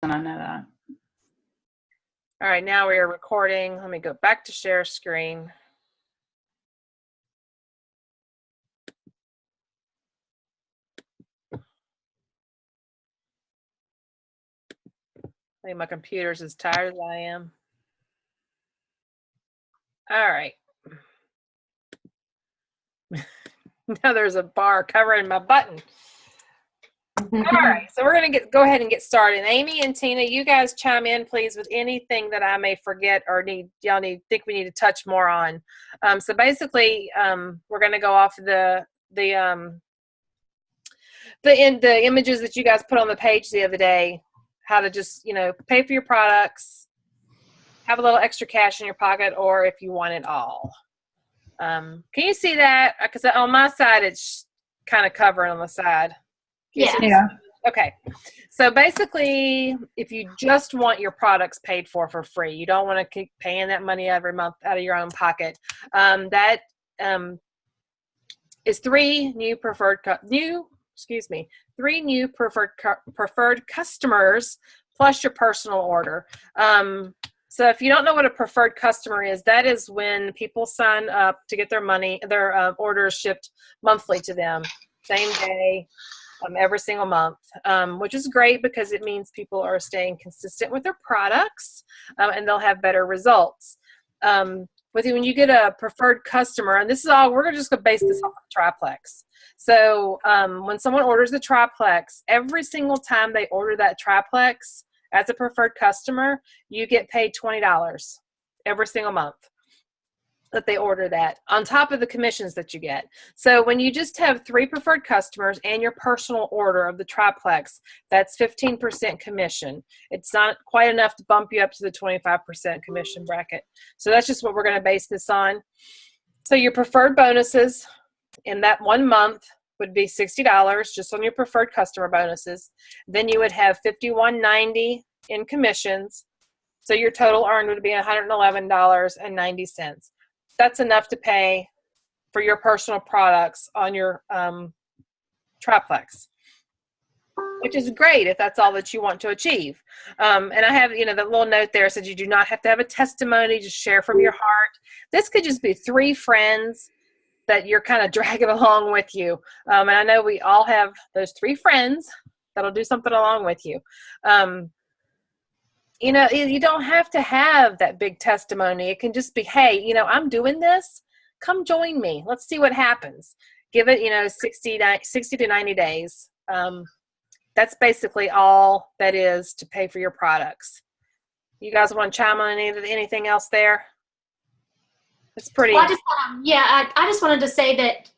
and I know that. All right, now we are recording. Let me go back to share screen. I think my computer's as tired as I am. All right. Now there's a bar covering my button. All right, so we're going to go ahead and get started. Amy and Tina, you guys chime in, please, with anything that I may forget or think we need to touch more on. So basically, we're going to go off the images that you guys put on the page the other day. How to just pay for your products, have a little extra cash in your pocket, or if you want it all. Can you see that? Because on my side, it's kind of covering on the side. Yeah. Okay. So basically, if you just want your products paid for free, you don't want to keep paying that money every month out of your own pocket. That is three new preferred customers plus your personal order. So if you don't know what a preferred customer is, that is when people sign up to get their orders shipped monthly to them, same day, every single month, which is great because it means people are staying consistent with their products, and they'll have better results. When you get a preferred customer, and this is all, we're just going to base this on triplex. So when someone orders the triplex, every single time they order that triplex as a preferred customer, you get paid $20 every single month that they order that, on top of the commissions that you get. So when you just have 3 preferred customers and your personal order of the triplex, that's 15% commission. It's not quite enough to bump you up to the 25% commission bracket. So that's just what we're going to base this on. So your preferred bonuses in that 1 month would be $60 just on your preferred customer bonuses. Then you would have $51.90 in commissions. So your total earned would be $111.90. That's enough to pay for your personal products on your triplex, which is great if that's all that you want to achieve. And I have, the little note there said you do not have to have a testimony, just share from your heart. This could just be 3 friends that you're kind of dragging along with you. And I know we all have those 3 friends that'll do something along with you. You don't have to have that big testimony. It can just be, hey, I'm doing this. Come join me. Let's see what happens. Give it, 60 to 90 days. That's basically all that is to pay for your products. You guys want to chime on anything else there? It's pretty. Well, I just wanted to say that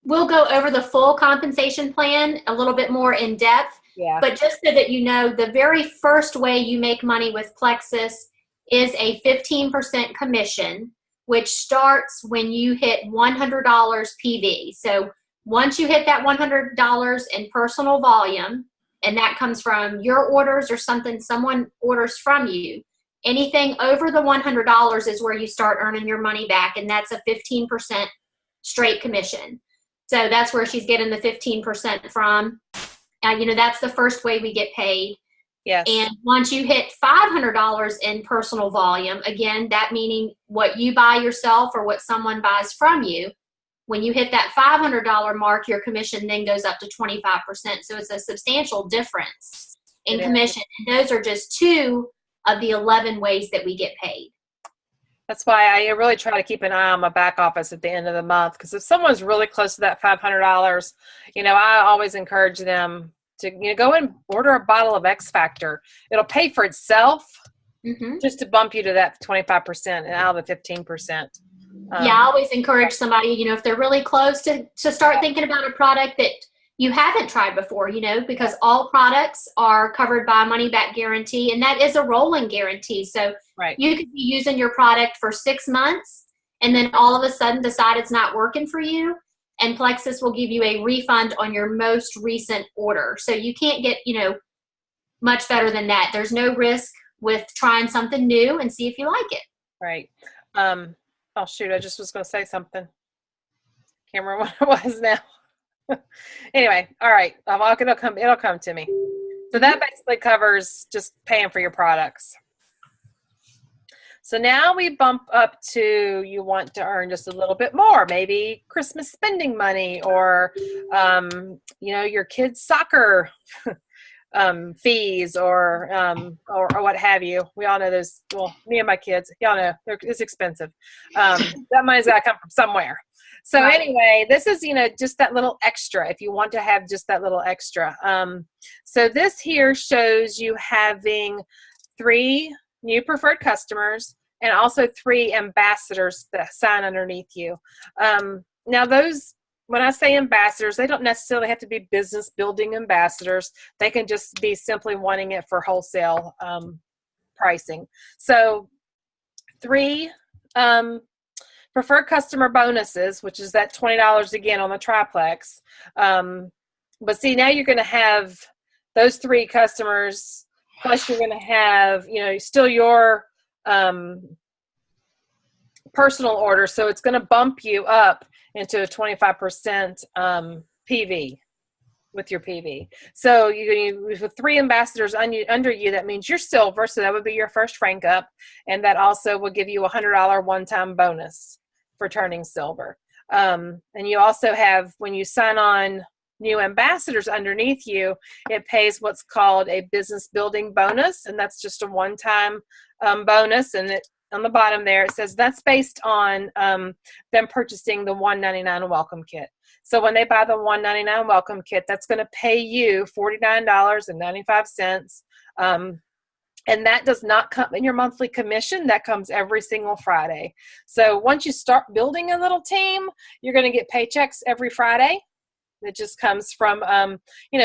we'll go over the full compensation plan a little bit more in depth. Yeah. But just so that you know, the very first way you make money with Plexus is a 15% commission, which starts when you hit $100 PV. So once you hit that $100 in personal volume, and that comes from your orders or something someone orders from you, anything over the $100 is where you start earning your money back, and that's a 15% straight commission. So that's where she's getting the 15% from. That's the first way we get paid. Yes. And once you hit $500 in personal volume, again, that meaning what you buy yourself or what someone buys from you, when you hit that $500 mark, your commission then goes up to 25%. So it's a substantial difference in commission. And those are just 2 of the 11 ways that we get paid. That's why I really try to keep an eye on my back office at the end of the month, because if someone's really close to that $500, I always encourage them to go and order a bottle of X Factor. It'll pay for itself just to bump you to that 25% and out of the 15%. I always encourage somebody, if they're really close to start thinking about a product that you haven't tried before, because all products are covered by a money back guarantee, and that is a rolling guarantee. So you could be using your product for 6 months and then all of a sudden decide it's not working for you, and Plexus will give you a refund on your most recent order. So you can't get, much better than that. There's no risk with trying something new and see if you like it. Right. Oh shoot, I just was going to say something. Can't remember what it was now. Anyway, all right. It'll come to me. So that basically covers just paying for your products. So now we bump up to, you want to earn just a little bit more, maybe Christmas spending money, or, your kids' soccer fees, or what have you. We all know those. Well, me and my kids, y'all know it's expensive. That money's got to come from somewhere. So anyway, this is, just that little extra if you want to have just that little extra. So this here shows you having 3 new preferred customers and also 3 ambassadors that sign underneath you. Now those, when I say ambassadors, they don't necessarily have to be business building ambassadors. They can just be simply wanting it for wholesale pricing. So 3 preferred customer bonuses, which is that $20 again on the triplex. But see, now you're going to have those 3 customers, plus you're going to have, still your personal order. So it's going to bump you up into a 25% PV with your PV. So with 3 ambassadors under you, that means you're silver. So that would be your first rank up. And that also will give you a $100 one-time bonus for turning silver. And you also have, when you sign on new ambassadors underneath you, it pays what's called a business building bonus. And that's just a one-time bonus. And on the bottom there, it says that's based on them purchasing the $199 welcome kit. So when they buy the $199 welcome kit, that's going to pay you $49.95. And that does not come in your monthly commission. That comes every single Friday. So once you start building a little team, you're going to get paychecks every Friday. It just comes from,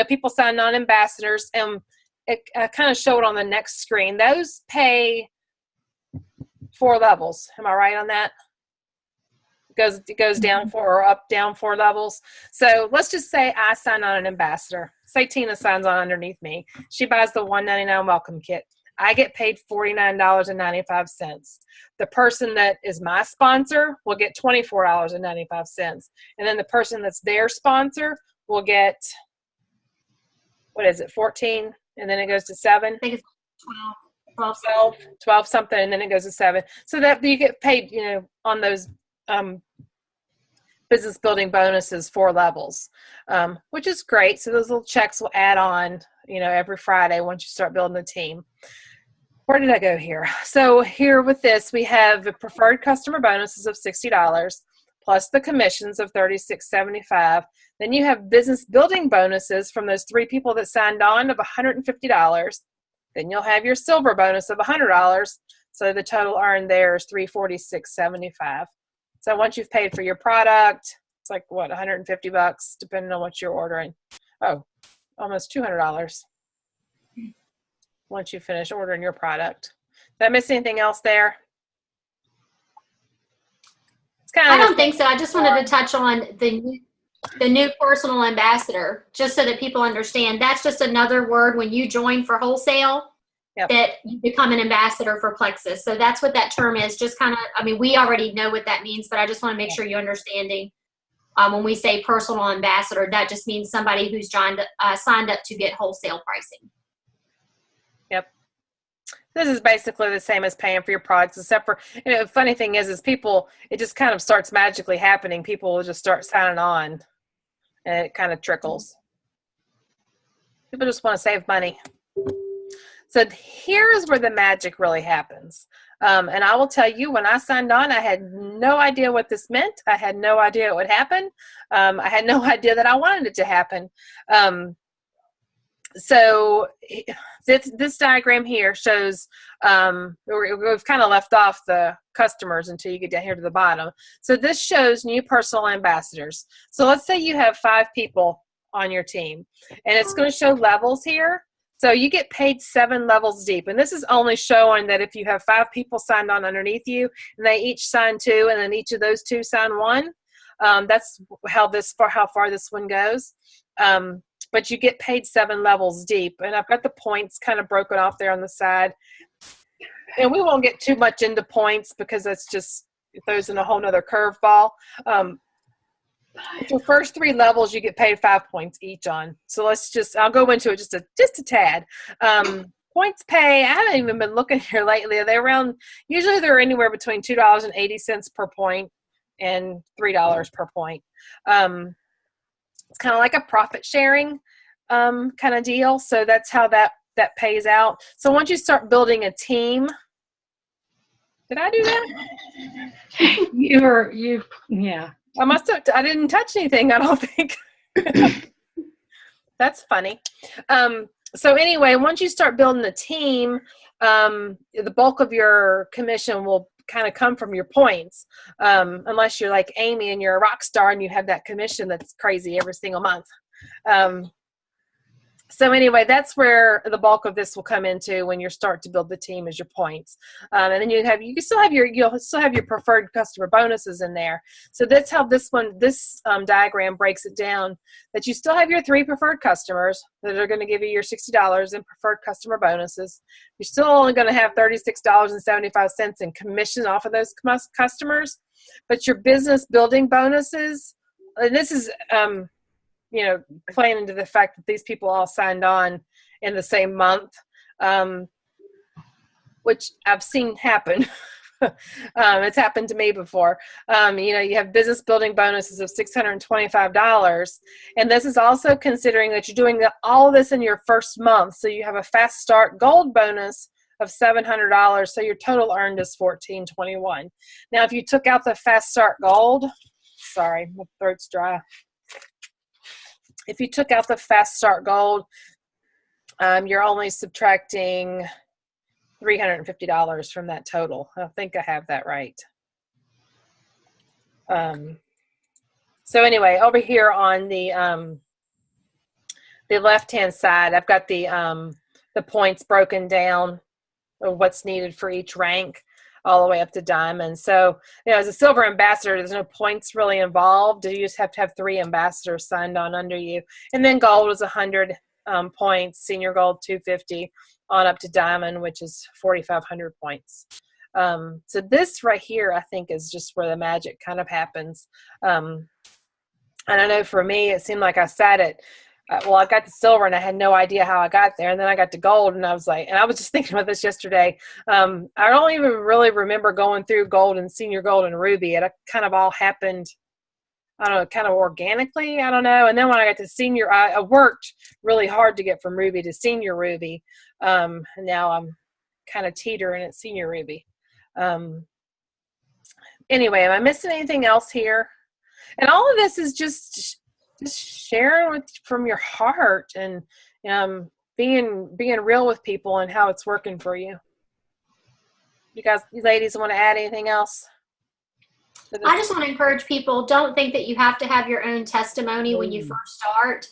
people signing on ambassadors. And it kind of show it on the next screen. Those pay 4 levels. Am I right on that? It goes down 4 or up, down 4 levels. So let's just say I sign on an ambassador. Say Tina signs on underneath me. She buys the $199 welcome kit. I get paid $49.95. The person that is my sponsor will get $24.95. And then the person that's their sponsor will get, 14? And then it goes to 7? I think it's 12 something, and then it goes to 7. So that you get paid, on those business building bonuses 4 levels, which is great. So those little checks will add on, every Friday once you start building the team. Where did I go here? So here with this, we have the preferred customer bonuses of $60 plus the commissions of $36.75. Then you have business building bonuses from those 3 people that signed on of $150. Then you'll have your silver bonus of $100. So the total earned there is $346.75. So once you've paid for your product, it's like $150 depending on what you're ordering. Oh, almost $200 once you finish ordering your product. Did I miss anything else there? It's kind of I don't think so. I just wanted to touch on the new personal ambassador, just so that people understand. That's just another word when you join for wholesale. Yep. That you become an ambassador for Plexus. So that's what that term is. Just kind of, we already know what that means, but I just want to make sure you're understanding. When we say personal ambassador, that just means somebody who's signed up to get wholesale pricing. Yep. This is basically the same as paying for your products, except for, the funny thing is people, it just kind of starts magically happening. People will just start signing on, and it kind of trickles. People just want to save money. So here is where the magic really happens. And I will tell you, when I signed on, I had no idea what this meant. I had no idea it would happen. I had no idea that I wanted it to happen. So this diagram here shows, we've kind of left off the customers until you get down here to the bottom. So this shows new personal ambassadors. So let's say you have 5 people on your team, and it's going to show levels here. So you get paid 7 levels deep. And this is only showing that if you have 5 people signed on underneath you, and they each sign 2, and then each of those 2 sign 1. That's how far this one goes. But you get paid 7 levels deep. And I've got the points kind of broken off there on the side. And we won't get too much into points because that's just, it throws in a whole nother curveball. Your first 3 levels, you get paid 5 points each on. So I'll go into it just a tad. Points pay, I haven't even been looking here lately. Usually they're anywhere between $2.80 per point and $3 per point. It's kind of like a profit sharing kind of deal. So that's how that pays out. So once you start building a team, did I do that? Yeah. I didn't touch anything, I don't think. That's funny. So anyway, once you start building a team, the bulk of your commission will kind of come from your points, unless you're like Amy and you're a rock star and you have that commission that's crazy every single month. So anyway, that's where the bulk of this will come into when you start to build the team, is your points. And then you'll still have your preferred customer bonuses in there. So that's how this diagram breaks it down, that you still have your 3 preferred customers that are going to give you your $60 in preferred customer bonuses. You're still only going to have $36.75 in commission off of those customers, but your business building bonuses, and this is, playing into the fact that these people all signed on in the same month, which I've seen happen. It's happened to me before. You have business building bonuses of $625. And this is also considering that you're doing all of this in your first month. So you have a fast start gold bonus of $700. So your total earned is $1,421. Now, if you took out the fast start gold, sorry, my throat's dry. If you took out the fast start gold, you're only subtracting $350 from that total. I think I have that right. So anyway, over here on the left-hand side, I've got the points broken down of what's needed for each rank, all the way up to diamond. So, as a silver ambassador, there's no points really involved. You just have to have 3 ambassadors signed on under you. And then gold is 100 points, senior gold 250, on up to diamond, which is 4,500 points. So this right here, I think, is just where the magic kind of happens. And I know for me, it seemed like I sat at, I got the silver and I had no idea how I got there. And then I got to gold and I was like, and I was just thinking about this yesterday. I don't even really remember going through gold and senior gold and ruby. It kind of all happened, I don't know, kind of organically. I don't know. And then when I got to senior, I worked really hard to get from ruby to senior ruby. And now I'm kind of teetering at senior ruby. Anyway, am I missing anything else here? And all of this is just sharing from your heart and being real with people and how it's working for you. You ladies, want to add anything else? I just want to encourage people, don't think that you have to have your own testimony when you first start.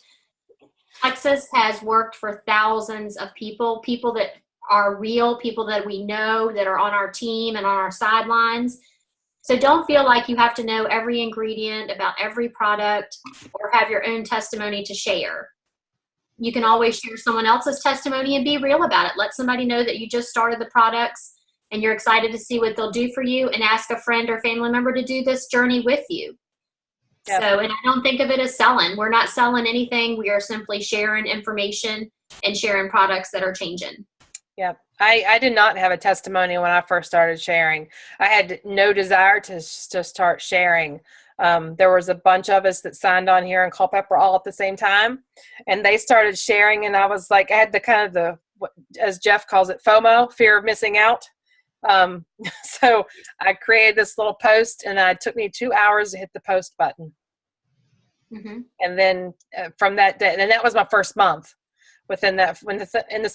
Plexus has worked for thousands of people that are real, people that we know, that are on our team and on our sidelines. So don't feel like you have to know every ingredient about every product or have your own testimony to share. You can always share someone else's testimony and be real about it. Let somebody know that you just started the products and you're excited to see what they'll do for you, and ask a friend or family member to do this journey with you. Yep. So, and I don't think of it as selling. We're not selling anything. We are simply sharing information and sharing products that are changing. Yep. I did not have a testimony when I first started sharing. I had no desire to start sharing. There was a bunch of us that signed on here in Culpeper all at the same time, and they started sharing, and I was like, I had the kind of the, as Jeff calls it, FOMO, fear of missing out. So I created this little post, and it took me 2 hours to hit the post button. Mm-hmm. And then from that day, and that was my first month. Within that, in the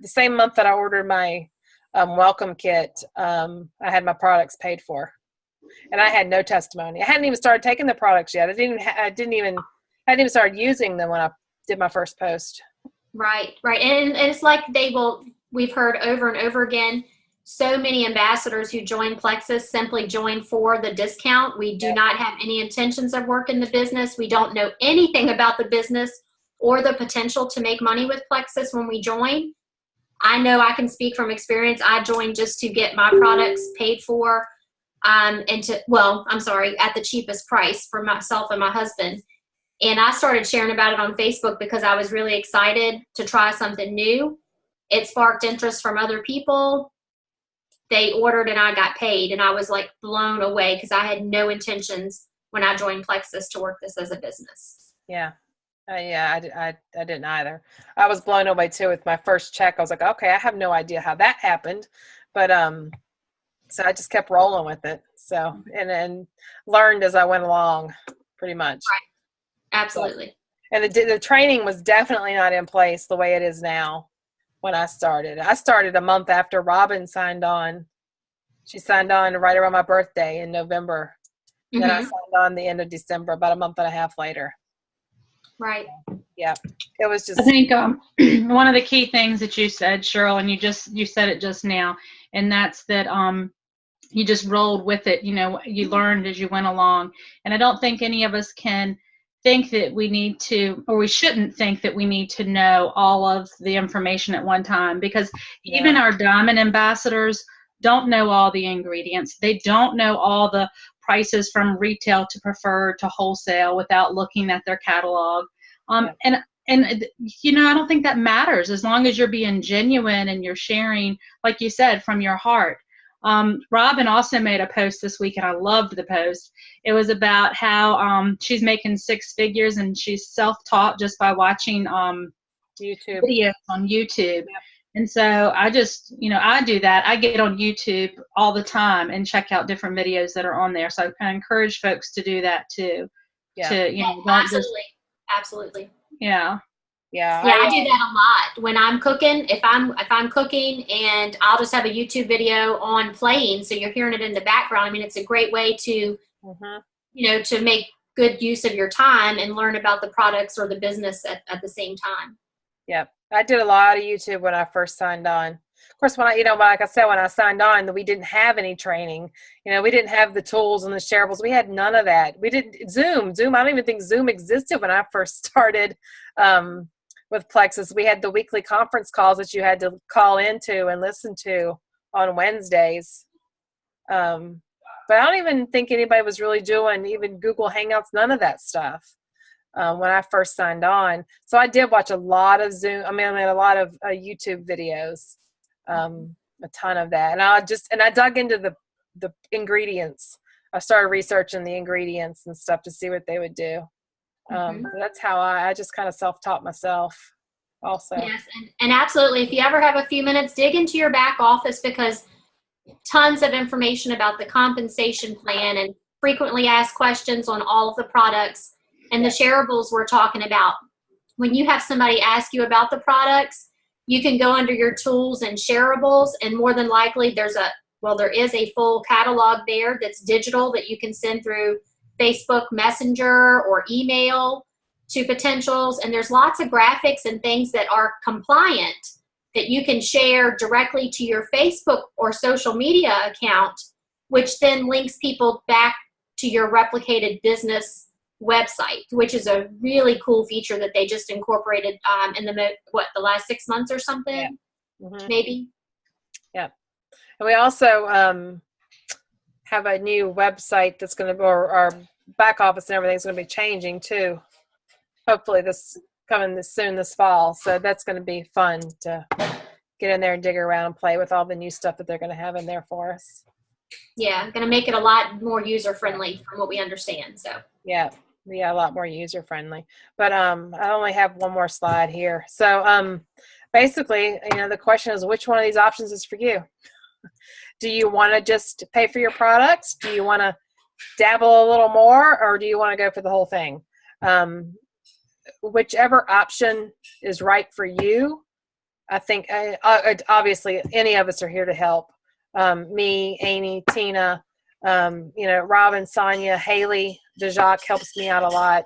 same month that I ordered my welcome kit, I had my products paid for, and I had no testimony. I hadn't even started taking the products yet. I hadn't even started using them when I did my first post. Right, and it's like we've heard over and over again. So many ambassadors who join Plexus simply join for the discount. We do not have any intentions of working the business. We don't know anything about the business or the potential to make money with Plexus when we join. I know I can speak from experience. I joined just to get my products paid for. at the cheapest price for myself and my husband. And I started sharing about it on Facebook because I was really excited to try something new. It sparked interest from other people. They ordered and I got paid, and I was like blown away because I had no intentions when I joined Plexus to work this as a business. Yeah. I didn't either. I was blown away too with my first check. I was like, okay, I have no idea how that happened. But so I just kept rolling with it. So and learned as I went along, pretty much. Right. Absolutely. So, and the training was definitely not in place the way it is now when I started. I started a month after Robin signed on. She signed on right around my birthday in November. Mm-hmm. Then I signed on the end of December, about a month and a half later. Right. Yeah. It was just. I think one of the key things that you said, Cheryl, and you said it just now, and that's that you just rolled with it. You know, you learned as you went along. And I don't think any of us can think that we need to, or we shouldn't think that we need to know all of the information at one time, because even our diamond ambassadors don't know all the ingredients. They don't know all the prices from retail to preferred to wholesale without looking at their catalog. And you know, I don't think that matters as long as you're being genuine and you're sharing, like you said, from your heart. Robin also made a post this week, and I loved the post. It was about how she's making 6 figures, and she's self-taught just by watching YouTube videos on YouTube. Yep. And so I just, you know, I do that. I get on YouTube all the time and check out different videos that are on there. So I encourage folks to do that too. Yeah. To, you know, Absolutely. Yeah. Yeah, I do that a lot when I'm cooking. If I'm cooking, and I'll just have a YouTube video on playing, so you're hearing it in the background. I mean, it's a great way to, you know, to make good use of your time and learn about the products or the business at the same time. Yep. I did a lot of YouTube when I first signed on. Of course, when I, you know, like I said, when I signed on, we didn't have any training. You know, we didn't have the tools and the shareables. We had none of that. We didn't Zoom. I don't even think Zoom existed when I first started with Plexus. We had the weekly conference calls that you had to call into and listen to on Wednesdays. But I don't even think anybody was really doing even Google Hangouts, none of that stuff. When I first signed on. So I did watch a lot of Zoom. I mean a lot of YouTube videos, a ton of that. And I dug into the ingredients. I started researching the ingredients and stuff to see what they would do. That's how I just kind of self-taught myself also. Yes, and absolutely. If you ever have a few minutes, dig into your back office, because tons of information about the compensation plan and frequently asked questions on all of the products. And the shareables we're talking about. When you have somebody ask you about the products, you can go under your tools and shareables, and more than likely there is a full catalog there that's digital that you can send through Facebook Messenger or email to potentials. And there's lots of graphics and things that are compliant that you can share directly to your Facebook or social media account, which then links people back to your replicated business website, which is a really cool feature that they just incorporated in the last 6 months or something. Maybe. Yeah. And we also have a new website that's going to, or our back office and everything's going to be changing too. Hopefully coming this fall. So that's going to be fun to get in there and dig around and play with all the new stuff that they're going to have in there for us. Yeah, going to make it a lot more user friendly from what we understand. So yeah, a lot more user friendly. But I only have one more slide here. So basically, you know, the question is, which one of these options is for you? Do you want to just pay for your products? Do you want to dabble a little more, or do you want to go for the whole thing? Whichever option is right for you. I think obviously any of us are here to help. Me, Amy, Tina, you know, Robin, Sonia, Haley, DeJacque helps me out a lot.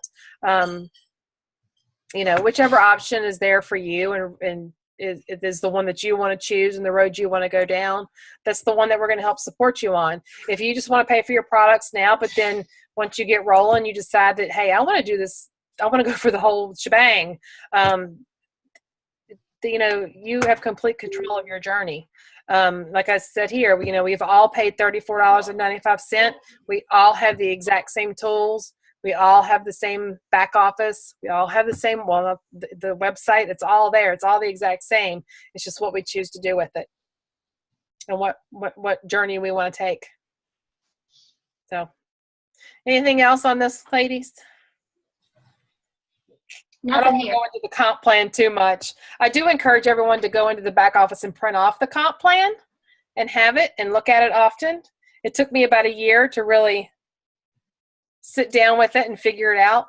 You know, whichever option is there for you and is the one that you want to choose and the road you want to go down, that's the one that we're going to help support you on. If you just want to pay for your products now, but then once you get rolling, you decide that, hey, I want to do this, I want to go for the whole shebang. you have complete control of your journey. Like I said here, we've all paid $34.95. We all have the exact same tools. We all have the same back office. We all have the same, the website, it's all there. It's all the exact same. It's just what we choose to do with it and what journey we want to take. So anything else on this, ladies? I don't Nothing want to here. go into the comp plan too much. I do encourage everyone to go into the back office and print off the comp plan and have it and look at it often. It took me about a year to really sit down with it and figure it out.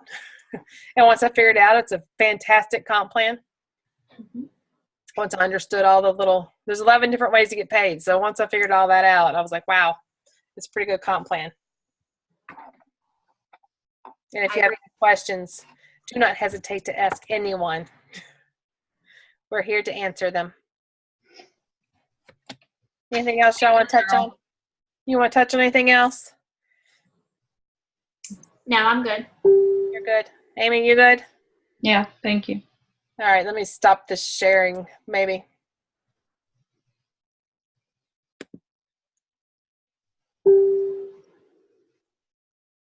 And once I figured it out, it's a fantastic comp plan. Mhm. Once I understood there's 11 different ways to get paid. So once I figured all that out, I was like, wow, it's a pretty good comp plan. And if you have any questions, do not hesitate to ask anyone. We're here to answer them. Anything else y'all want to touch on? You want to touch on anything else? No, I'm good. You're good. Amy, you good? Yeah, thank you. All right, let me stop this sharing, maybe.